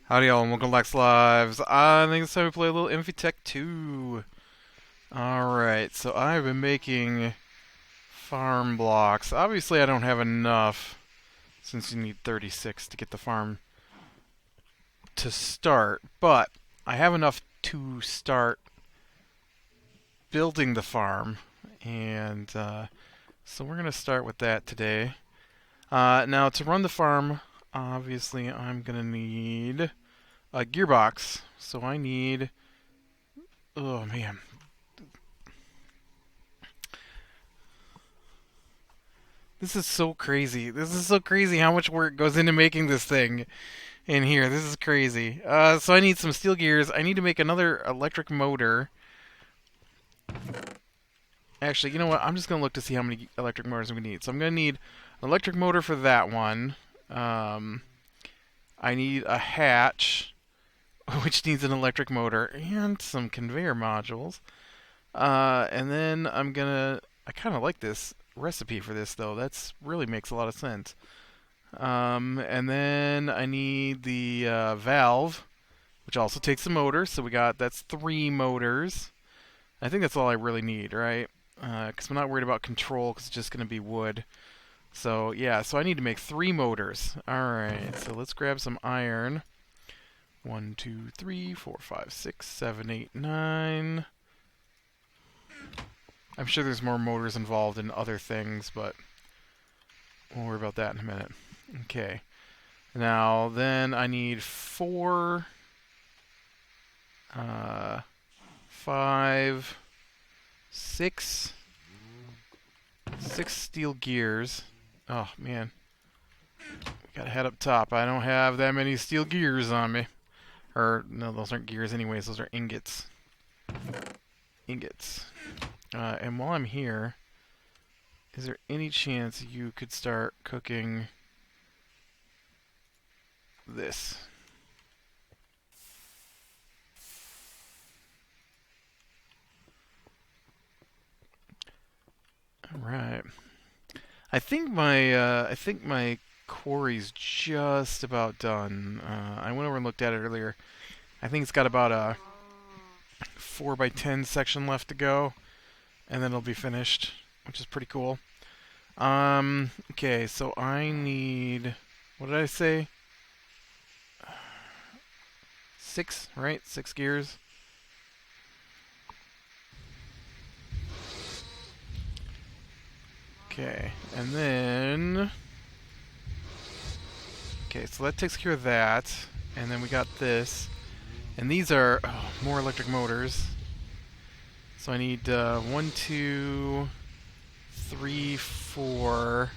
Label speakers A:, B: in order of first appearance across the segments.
A: Howdy y'all, and welcome to Lex Lives. I think it's time we play a little Infi-Tech 2. Alright, so I've been making farm blocks. Obviously I don't have enough, since you need 36 to get the farm to start, but I have enough to start building the farm, and so we're going to start with that today. Now, to run the farm, obviously I'm going to need a gearbox, so I need... Oh man, this is so crazy. This is so crazy how much work goes into making this thing in here. This is crazy. So I need some steel gears. I need to make another electric motor. Actually, you know what? I'm just going to look to see how many electric motors we need. So I'm going to need an electric motor for that one. I need a hatch, which needs an electric motor, and some conveyor modules. And then I'm going to... I kind of like this recipe for this, though. That's really makes a lot of sense. And then I need the valve, which also takes a motor. So that's 3 motors. I think that's all I really need, right? Because I'm not worried about control, because it's just going to be wood. So yeah, so I need to make 3 motors. All right, so let's grab some iron. 1, 2, 3, 4, 5, 6, 7, 8, 9. I'm sure there's more motors involved in other things, but we'll worry about that in a minute. Okay. Now, then I need 4, 5, 6 steel gears. Oh, man. We gotta head up top. I don't have that many steel gears on me. Or, no, those aren't gears anyways. Those are ingots. Ingots. And while I'm here, is there any chance you could start cooking this? Alright. I think my quarry's just about done. I went over and looked at it earlier. I think it's got about a 4x10 section left to go, and then it'll be finished, which is pretty cool. Okay, so I need... What did I say? 6, right? 6 gears. Okay, and then... Okay, so that takes care of that. And then we got this. And these are more electric motors. So I need 1, 2, 3, 4...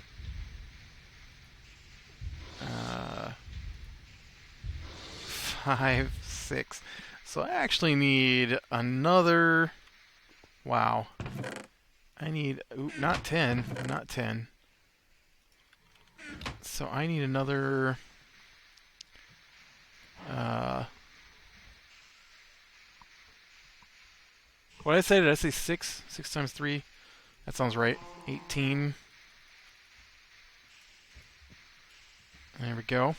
A: 5, 6. So I actually need another... Wow. I need... Ooh, not 10. Not 10. So I need another... what did I say? Did I say 6? 6 times 3? That sounds right. 18. There we go.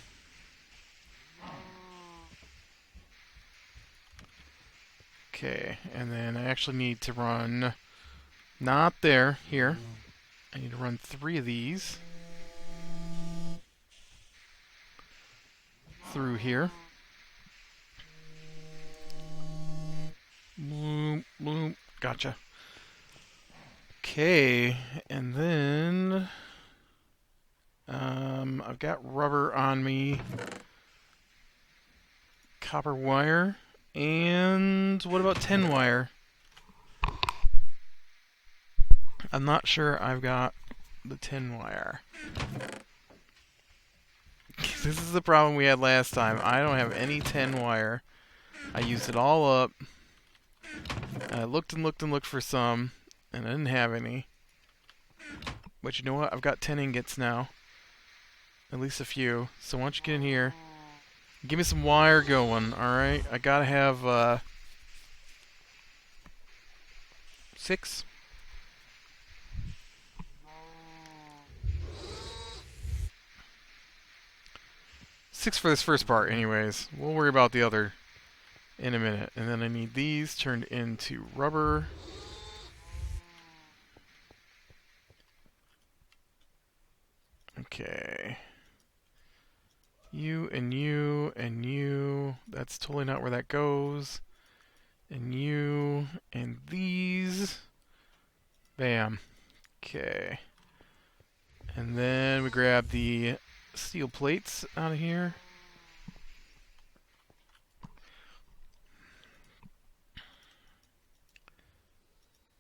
A: Okay, and then I actually need to run... Not there. Here. I need to run 3 of these through here. Bloom, bloom. Gotcha. Okay, and then I've got rubber on me, copper wire, and what about 10 wire? I'm not sure I've got the 10 wire. This is the problem we had last time. I don't have any 10 wire. I used it all up. I looked and looked and looked for some, and I didn't have any. But you know what? I've got 10 ingots now. At least a few. So why don't you get in here? Give me some wire going, alright? I gotta have 6. plastics for this first part anyways. We'll worry about the other in a minute. And then I need these turned into rubber. Okay. You and you and you. That's totally not where that goes. And you and these. Bam. Okay. And then we grab the steel plates out of here.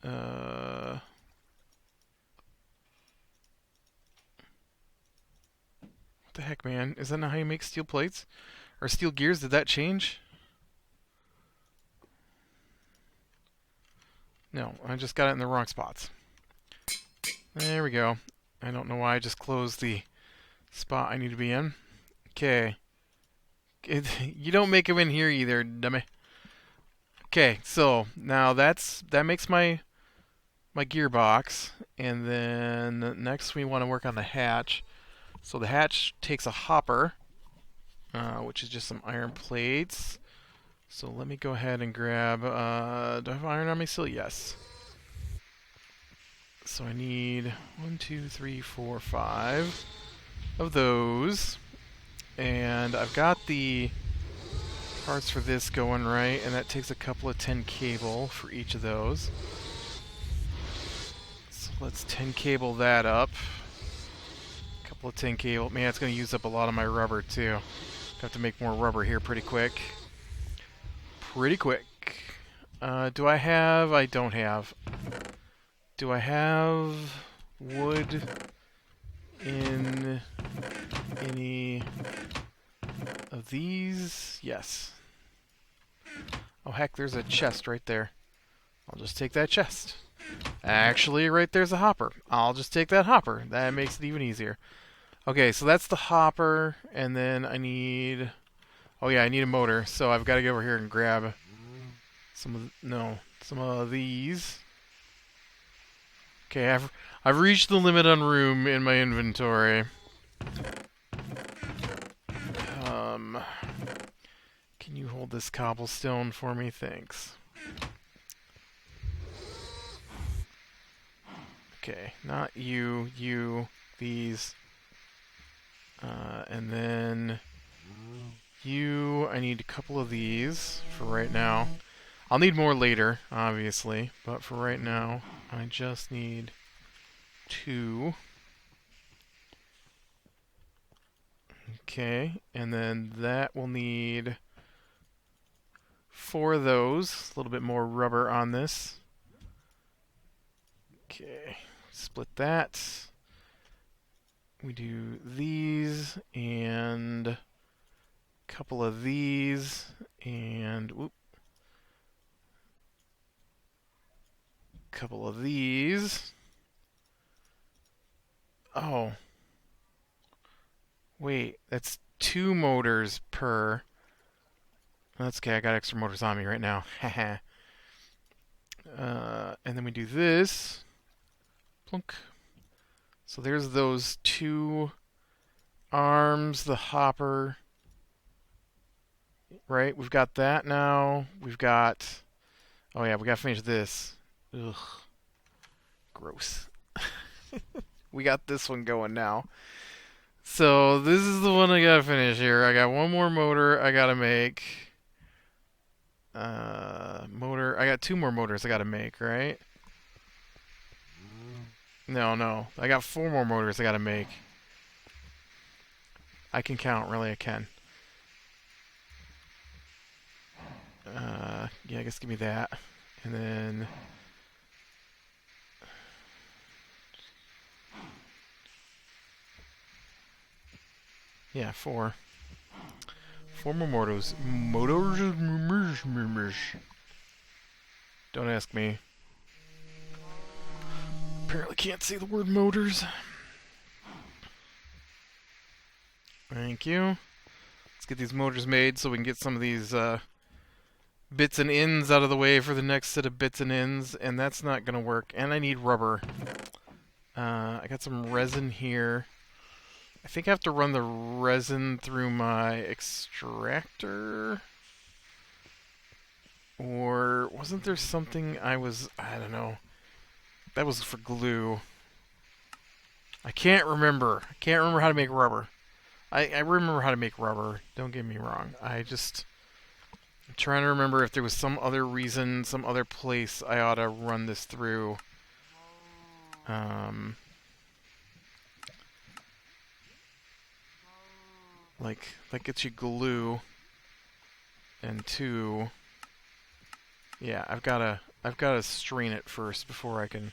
A: What the heck, man? Is that not how you make steel plates? Or steel gears? Did that change? No, I just got it in the wrong spots. There we go. I don't know why I just closed the spot I need to be in. Okay. You don't make them in here either, dummy. Okay, so now that makes my gearbox, and then next we want to work on the hatch. So the hatch takes a hopper, which is just some iron plates. So let me go ahead and grab. Do I have iron on me still? Yes. So I need 1, 2, 3, 4, 5 of those, and I've got the parts for this going right, and that takes a couple of 10 cable for each of those. So let's 10 cable that up. A couple of 10 cable. Man, it's going to use up a lot of my rubber too. Have to make more rubber here pretty quick. Do I have? I don't have. Do I have wood in any of these? Yes. Oh heck, there's a chest right there. I'll just take that chest. Actually, right there's a hopper. I'll just take that hopper. That makes it even easier. Okay, so that's the hopper, and then I need... Oh yeah, I need a motor, so I've got to go over here and grab some of these. Okay, I've reached the limit on room in my inventory. Can you hold this cobblestone for me? Thanks. Okay, not you, these. And then you, I need a couple of these for right now. I'll need more later, obviously, but for right now, I just need 2. Okay, and then that will need 4 of those. A little bit more rubber on this. Okay, split that. We do these and a couple of these and whoop. Couple of these. Oh. Wait, that's 2 motors per. That's okay, I got extra motors on me right now. Haha. And then we do this. Plunk. So there's those 2 arms, the hopper. Right, we've got that now. We've got. Oh yeah, we gotta finish this. Ugh. Gross. We got this one going now. So this is the one I gotta finish here. I got 1 more motor I gotta make. Motor. I got 2 more motors I gotta make, right? No. I got 4 more motors I gotta make. I can count, really, I can. Yeah, I guess give me that. And then... Yeah, 4. 4 more motors. Don't ask me. Apparently can't say the word motors. Thank you. Let's get these motors made so we can get some of these bits and ends out of the way for the next set of bits and ends, and that's not going to work. And I need rubber. I got some resin here. I think I have to run the resin through my extractor. Or wasn't there something I don't know. That was for glue. I can't remember. I can't remember how to make rubber. I remember how to make rubber. Don't get me wrong. I'm trying to remember if there was some other reason, some other place I ought to run this through. Like gets you glue, and two, yeah, I've gotta strain it first before I can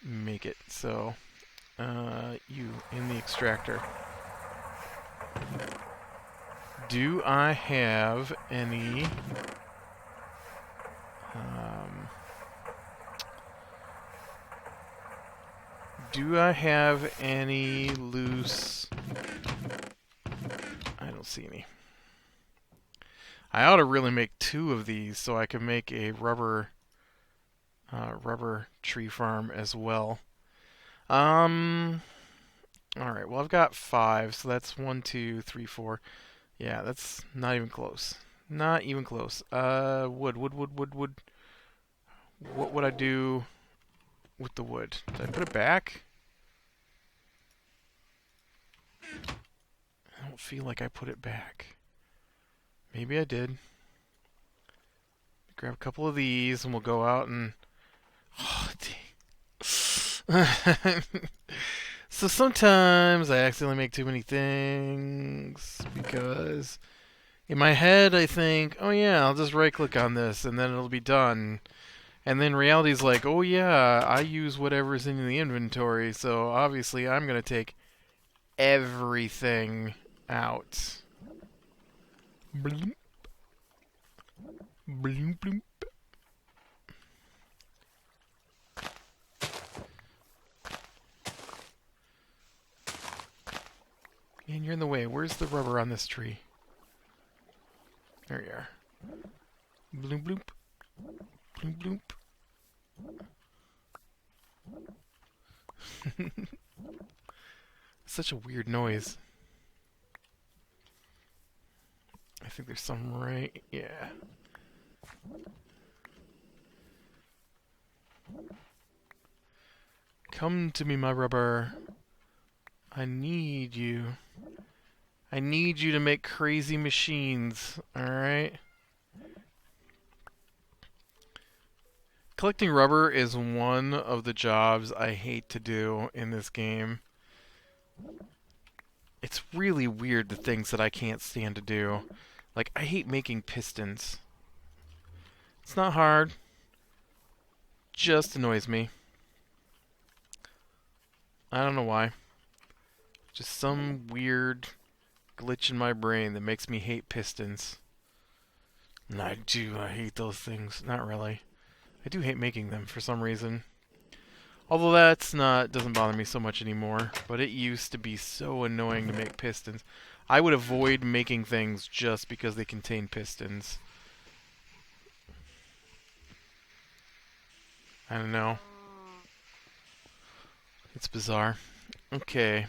A: make it. So, you in the extractor. Do I have any? Do I have any loose? I don't see any. I ought to really make 2 of these so I can make a rubber tree farm as well. All right. Well, I've got 5, so that's 1, 2, 3, 4. Yeah, that's not even close. Not even close. Wood. What would I do with the wood? Did I put it back? I don't feel like I put it back. Maybe I did. Grab a couple of these and we'll go out and... Oh, dang. So sometimes I accidentally make too many things because in my head I think, oh yeah, I'll just right click on this and then it'll be done. And then reality's like, oh yeah, I use whatever's in the inventory, so obviously I'm going to take everything out. Bloop. Bloop, bloop. Man, you're in the way. Where's the rubber on this tree? There you are. Bloop, bloop. Bloop, bloop. Such a weird noise. I think there's some right... Yeah. Come to me, my rubber. I need you. I need you to make crazy machines, alright? Collecting rubber is one of the jobs I hate to do in this game. It's really weird, the things that I can't stand to do. Like, I hate making pistons. It's not hard. Just annoys me. I don't know why. Just some weird glitch in my brain that makes me hate pistons. And I hate those things. Not really. I do hate making them for some reason. Although doesn't bother me so much anymore. But it used to be so annoying to make pistons. I would avoid making things just because they contain pistons. I don't know. It's bizarre. Okay.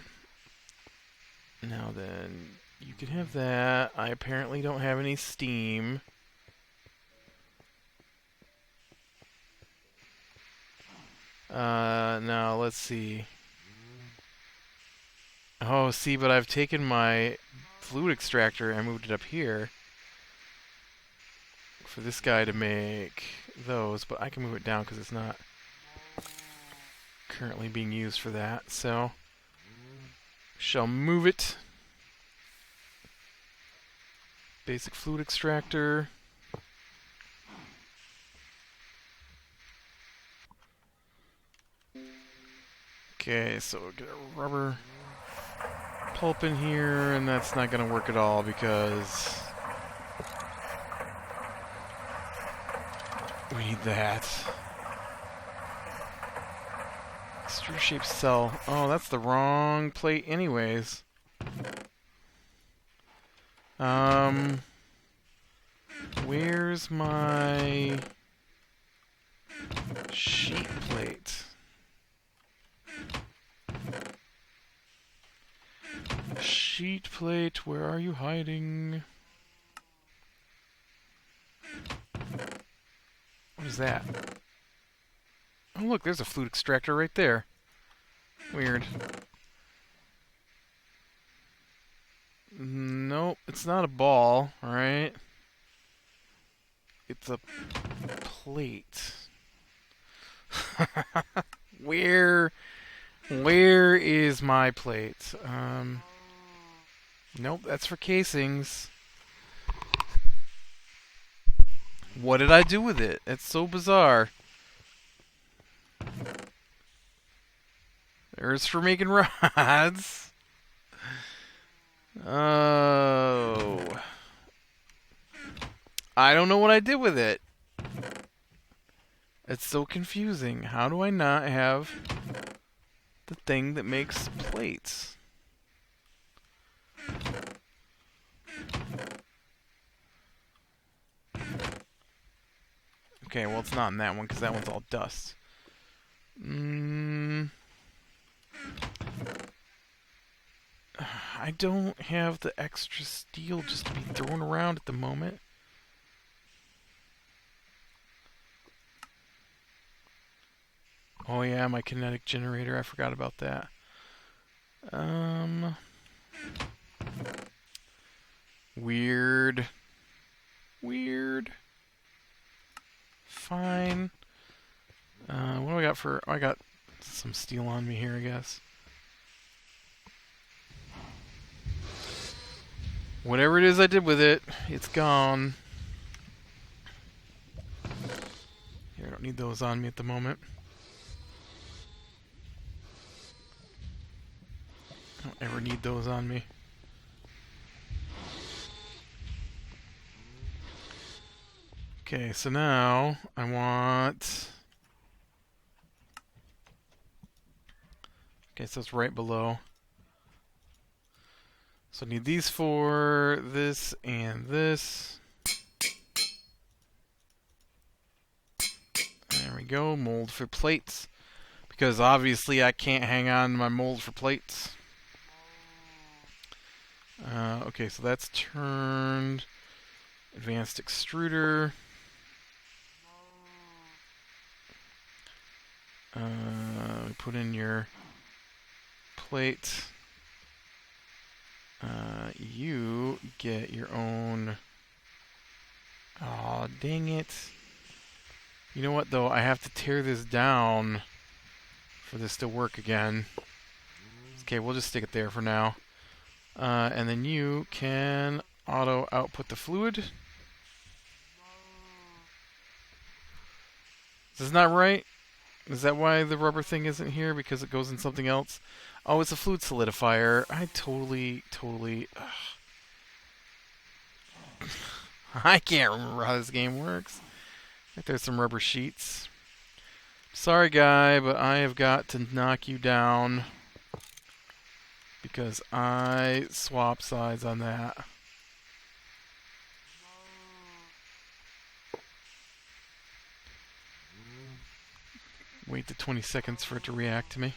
A: Now then, you can have that. I apparently don't have any steam. Now let's see. Oh, see, but I've taken my fluid extractor and moved it up here for this guy to make those, but I can move it down because it's not currently being used for that, so shall move it. Basic fluid extractor. Okay, so we'll get a rubber pulp in here, and that's not going to work at all because we need that. Extrude shaped cell. Oh, that's the wrong plate anyways. Where's my sheet plate? Sheet plate, where are you hiding? What is that? Oh look, there's a flute extractor right there. Weird. Nope, it's not a ball, alright? It's a plate. Where is my plate? Nope, that's for casings. What did I do with it? It's so bizarre. There's for making rods. Oh. I don't know what I did with it. It's so confusing. How do I not have the thing that makes plates? Okay, well it's not in that one because that one's all dust. I don't have the extra steel just to be thrown around at the moment. Oh yeah, my kinetic generator. I forgot about that. Weird. Fine. What do I got for... Oh, I got some steel on me here, I guess. Whatever it is I did with it, it's gone. Here, I don't need those on me at the moment. I don't ever need those on me. Okay, so now I want... Okay, so it's right below. So I need these for this and this. There we go, mold for plates. Because obviously I can't hang on to my mold for plates. Okay, so that's turned. Advanced extruder. Put in your plate. You get your own... Aw, dang it. You know what, though? I have to tear this down for this to work again. Okay, we'll just stick it there for now. And then you can auto-output the fluid. Is this not right? Is that why the rubber thing isn't here? Because it goes in something else? Oh, it's a fluid solidifier. I totally... I can't remember how this game works. I think there's some rubber sheets. Sorry, guy, but I have got to knock you down. Because I swapped sides on that. Wait the 20 seconds for it to react to me.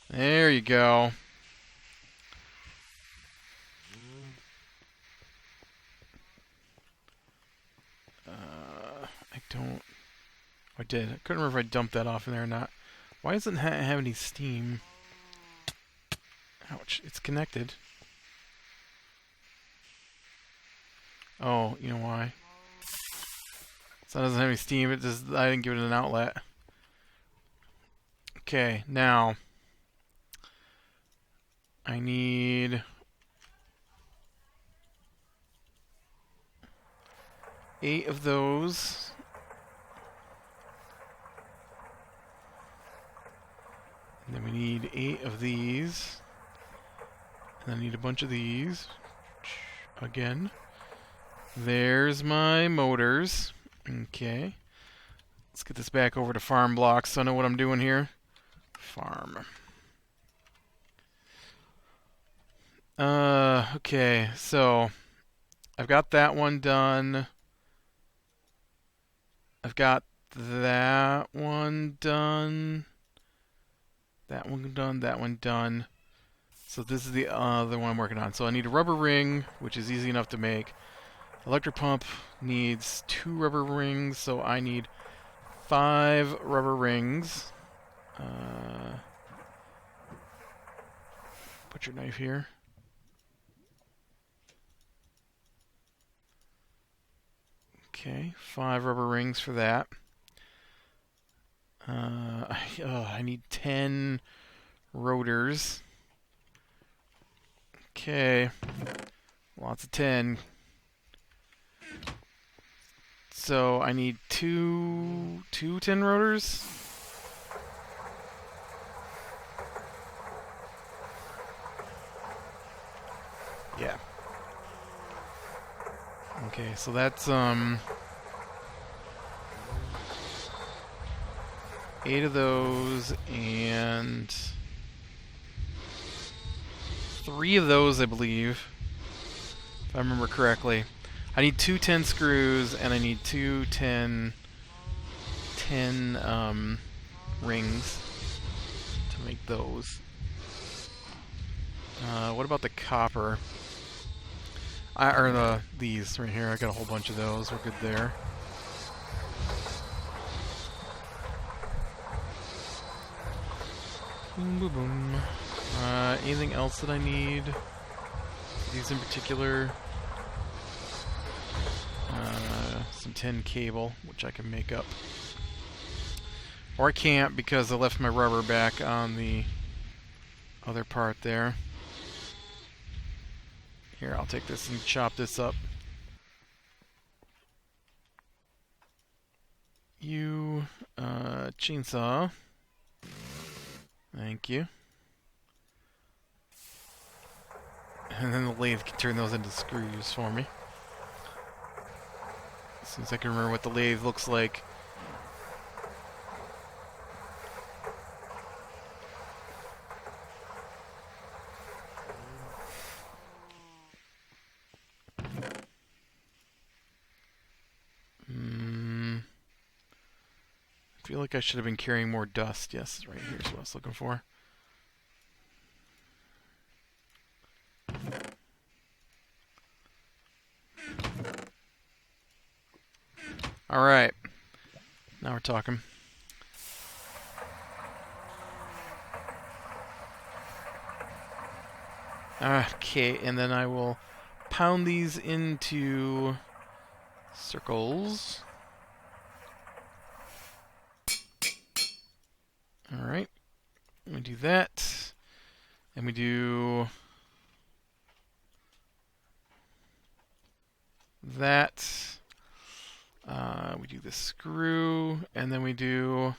A: There you go. I don't... I did. I couldn't remember if I dumped that off in there or not. Why doesn't it have any steam? Ouch. It's connected. Oh, you know why? So it doesn't have any steam. It just... I didn't give it an outlet. Okay, now... I need... 8 of those. And then we need 8 of these. And I need a bunch of these. Again. There's my motors. Okay. Let's get this back over to farm blocks so I know what I'm doing here. Farm. Okay, so I've got that one done. I've got that one done. That one done, that one done. So this is the other one I'm working on. So I need a rubber ring, which is easy enough to make. Electric pump needs 2 rubber rings, so I need 5 rubber rings. Put your knife here. Okay, 5 rubber rings for that. I need 10 rotors. Okay, lots of 10. So I need two 10 rotors. Yeah. Okay, so that's 8 of those and 3 of those, I believe, if I remember correctly. I need 2 10 screws and I need 2 10 rings to make those. What about the copper? These right here. I got a whole bunch of those. We're good there. Boom, boom, boom. Anything else that I need? These in particular. Some tin cable, which I can make up. Or I can't because I left my rubber back on the other part there. Here, I'll take this and chop this up. Chainsaw. Thank you. And then the lathe can turn those into screws for me. Since I can remember what the lathe looks like. I feel like I should have been carrying more dust. Yes, right here's what I was looking for. Alright. Now we're talking. Okay, and then I will pound these into circles. Alright. We do that. And we do that. We do the screw, and then we do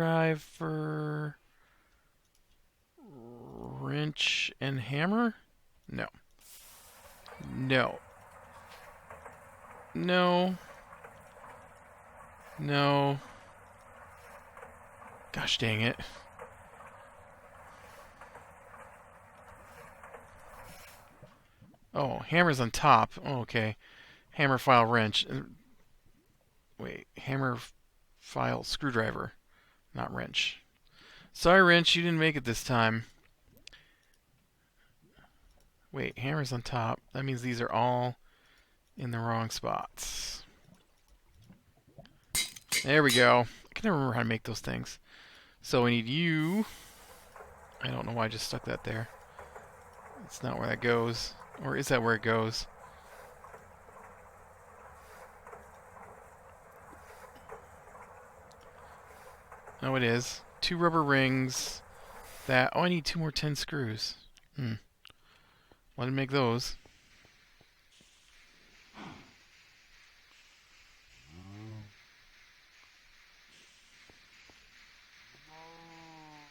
A: screwdriver, wrench, and hammer? No. No. No. No. Gosh dang it. Oh, hammer's on top. Oh, okay. Hammer, file, wrench. Wait, hammer, file, screwdriver. Not wrench. Sorry, wrench, you didn't make it this time. Wait, hammer's on top. That means these are all in the wrong spots. There we go. I can never remember how to make those things. So we need you. I don't know why I just stuck that there. That's not where that goes. Or is that where it goes? No, it is. 2 rubber rings. That. Oh, I need 2 more 10 screws. Well, I didn't make those.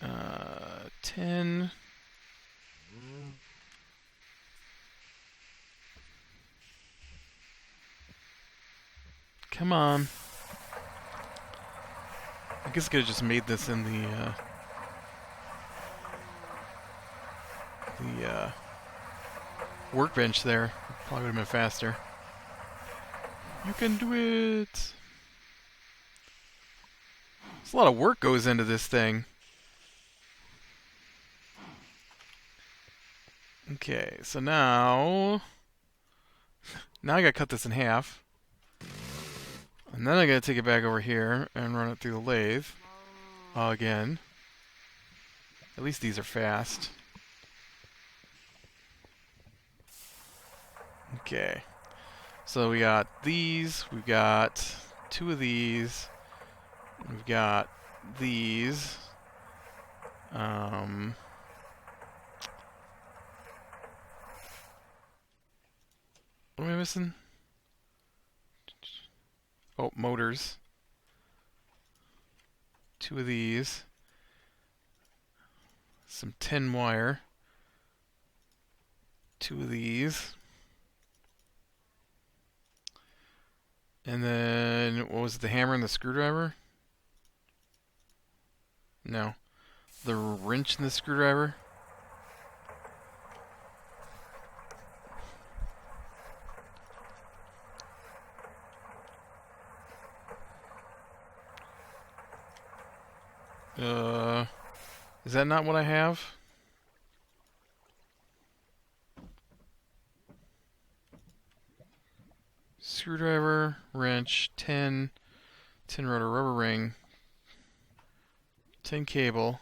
A: Uh, 10. Come on. I guess I could have just made this in the workbench there. Probably would have been faster. You can do it! a lot of work goes into this thing. Okay, so now I gotta cut this in half. And then I gotta take it back over here and run it through the lathe. Again. At least these are fast. Okay. So we got these, we've got 2 of these, we've got these. What am I missing? Oh, motors. 2 of these. Some tin wire. 2 of these. And then, what was it, the hammer and the screwdriver? No. The wrench and the screwdriver? Is that not what I have? Screwdriver, wrench, tin rotor, rubber ring, tin cable.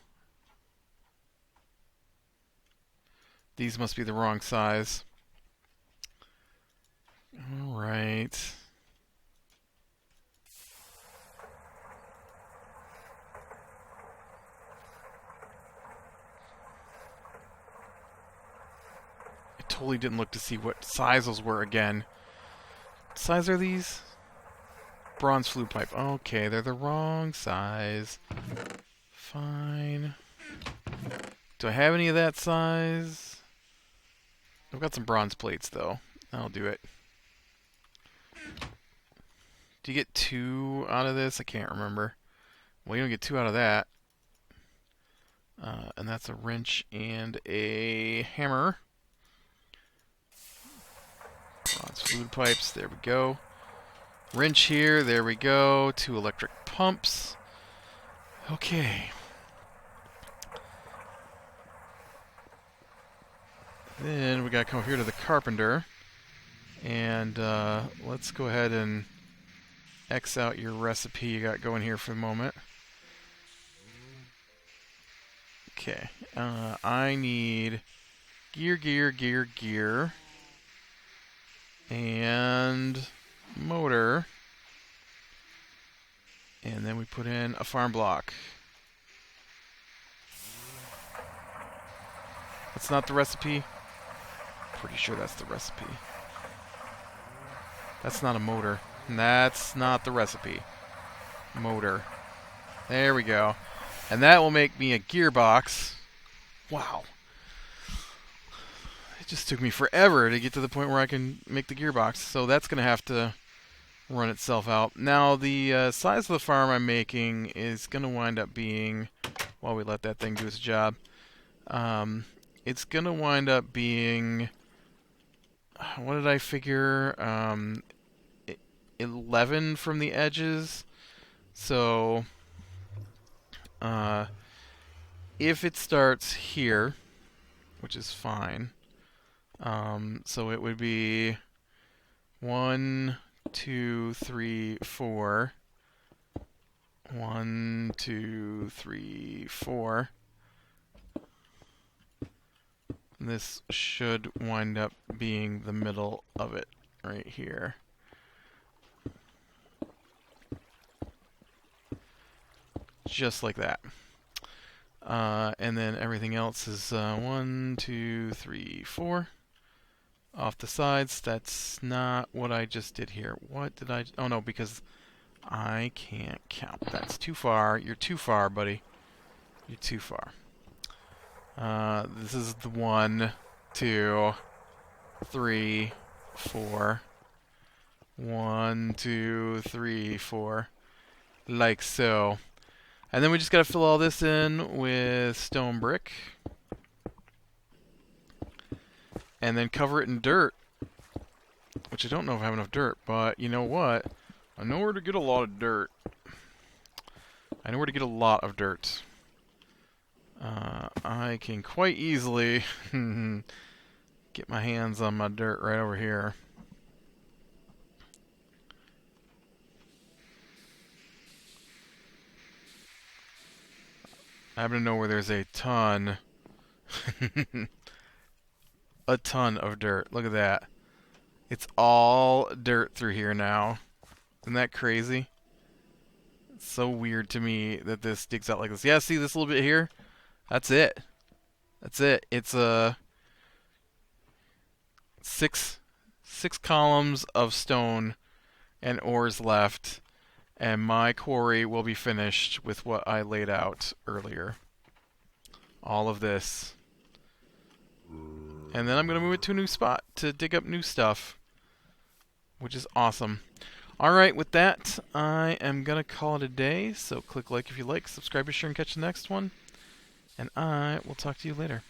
A: These must be the wrong size. Alright. I totally didn't look to see what size those were again. What size are these? Bronze flue pipe. Okay, they're the wrong size. Fine. Do I have any of that size? I've got some bronze plates, though. That'll do it. Do you get 2 out of this? I can't remember. Well, you don't get 2 out of that. And that's a wrench and a hammer. Bronze fluid pipes. There we go. Wrench here. There we go. 2 electric pumps. Okay. Then we gotta come over here to the carpenter. And let's go ahead and X out your recipe you got going here for a moment. Okay. I need gear, and motor. And then we put in a farm block. That's not the recipe. Pretty sure that's the recipe. That's not a motor. That's not the recipe. Motor. There we go. And that will make me a gearbox. Wow. It just took me forever to get to the point where I can make the gearbox. So that's going to have to run itself out. Now, the size of the farm I'm making is going to wind up being, while we let that thing do its job, it's going to wind up being, what did I figure? 11 from the edges. So, if it starts here, which is fine, so it would be 1, 2, 3, 4. 1, 2, 3, 4. This should wind up being the middle of it right here. Just like that. And then everything else is 1, 2, 3, 4. Off the sides. That's not what I just did here. What did I... Oh, no, because I can't count. That's too far. You're too far, buddy. You're too far. This is the 1, 2, 3, 4. 1, 2, 3, 4. Like so. And then we just got to fill all this in with stone brick. And then cover it in dirt. Which I don't know if I have enough dirt, but you know what? I know where to get a lot of dirt. I know where to get a lot of dirt. I can quite easily get my hands on my dirt right over here. I happen to know where there's a ton, a ton of dirt. Look at that. It's all dirt through here now. Isn't that crazy? It's so weird to me that this digs out like this. Yeah, see this little bit here? That's it. That's it. It's a six columns of stone and ores left, and my quarry will be finished with what I laid out earlier. All of this. And then I'm going to move it to a new spot to dig up new stuff, which is awesome. Alright, with that, I am going to call it a day. So click like if you like, subscribe, be sure and catch the next one. And I will talk to you later.